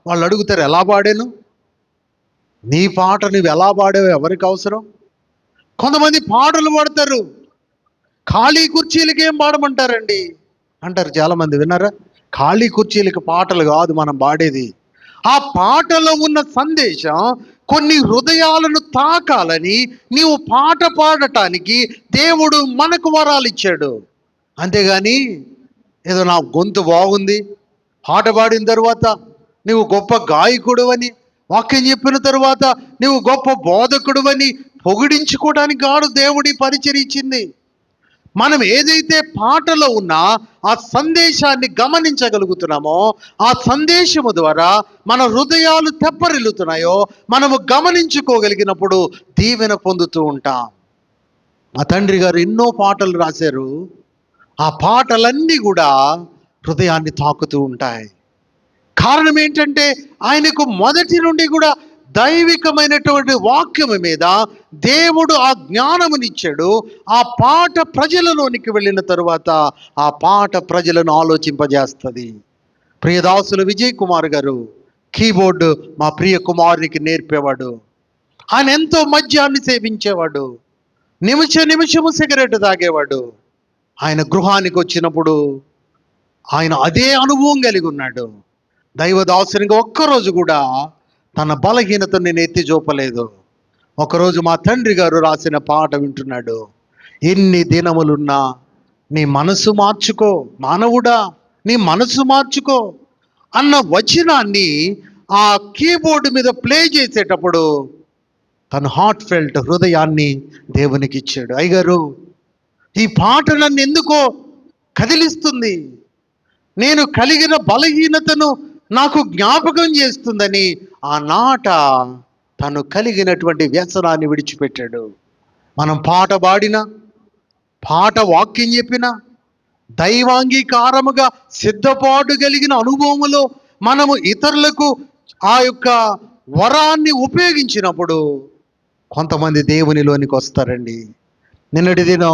వాళ్ళు అడుగుతారు, ఎలా పాడాను? నీ పాట నువ్వు ఎలా పాడావు ఎవరికి అవసరం? కొంతమంది పాటలు పాడతారు, ఖాళీ కుర్చీలకి ఏం పాడమంటారండి అంటారు చాలామంది. విన్నారా? ఖాళీ కుర్చీలకి పాటలు కాదు మనం పాడేది. ఆ పాటలో ఉన్న సందేశం కొన్ని హృదయాలను తాకాలని నీవు పాట పాడటానికి దేవుడు మనకు వరాలు ఇచ్చాడు. అంతేగాని ఏదో నా గొంతు బాగుంది, పాట పాడిన తర్వాత నువ్వు గొప్ప గాయకుడు అని, వాక్యం చెప్పిన తరువాత నువ్వు గొప్ప బోధకుడు అని పొగిడించుకోవడానికి కాదు దేవుడి పరిచయం ఇచ్చింది. మనం ఏదైతే పాటలో ఉన్నా ఆ సందేశాన్ని గమనించగలుగుతున్నామో, ఆ సందేశము ద్వారా మన హృదయాలు తెప్పరిల్లుతున్నాయో మనము గమనించుకోగలిగినప్పుడు దీవెన పొందుతూ ఉంటాం. మా తండ్రి గారు ఎన్నో పాటలు రాశారు. ఆ పాటలన్నీ కూడా హృదయాన్ని తాకుతూ ఉంటాయి. కారణం ఏంటంటే ఆయనకు మొదటి నుండి కూడా దైవికమైనటువంటి వాక్యము మీద దేవుడు ఆ జ్ఞానమునిచ్చాడు. ఆ పాట ప్రజలలోనికి వెళ్ళిన తరువాత ఆ పాట ప్రజలను ఆలోచింపజేస్తుంది. ప్రియదాసులు విజయ్ కుమార్ గారు కీబోర్డు మా ప్రియ కుమారునికి నేర్పేవాడు. ఆయన ఎంతో మద్యాన్ని సేవించేవాడు, నిమిషము సిగరెట్ తాగేవాడు. ఆయన గృహానికి వచ్చినప్పుడు ఆయన అదే అనుభవం కలిగి ఉన్నాడు. దైవదాసునిగా ఒక్కరోజు కూడా తన బలహీనతను నేను ఎత్తి చూపలేదు. ఒకరోజు మా తండ్రి గారు రాసిన పాట వింటున్నాడు. ఎన్ని దినములున్నా నీ మనసు మార్చుకో మానవుడా, నీ మనసు మార్చుకో అన్న వచనాన్ని ఆ కీబోర్డు మీద ప్లే చేసేటప్పుడు తన హార్ట్ ఫెల్ట్ హృదయాన్ని దేవునికి ఇచ్చాడు. అయ్యగారు, ఈ పాట నన్ను ఎందుకో కదిలిస్తుంది, నేను కలిగిన బలహీనతను నాకు జ్ఞాపకం చేస్తుందని ఆనాట తను కలిగినటువంటి వ్యసనాన్ని విడిచిపెట్టాడు. మనం పాట పాడినా, పాట వాక్యం చెప్పినా, దైవాంగీకారముగా సిద్ధపాటు కలిగిన అనుభవములో మనము ఇతరులకు ఆ యొక్క వరాన్ని ఉపయోగించినప్పుడు కొంతమంది దేవునిలోనికి వస్తారండి. నిన్నటి దినం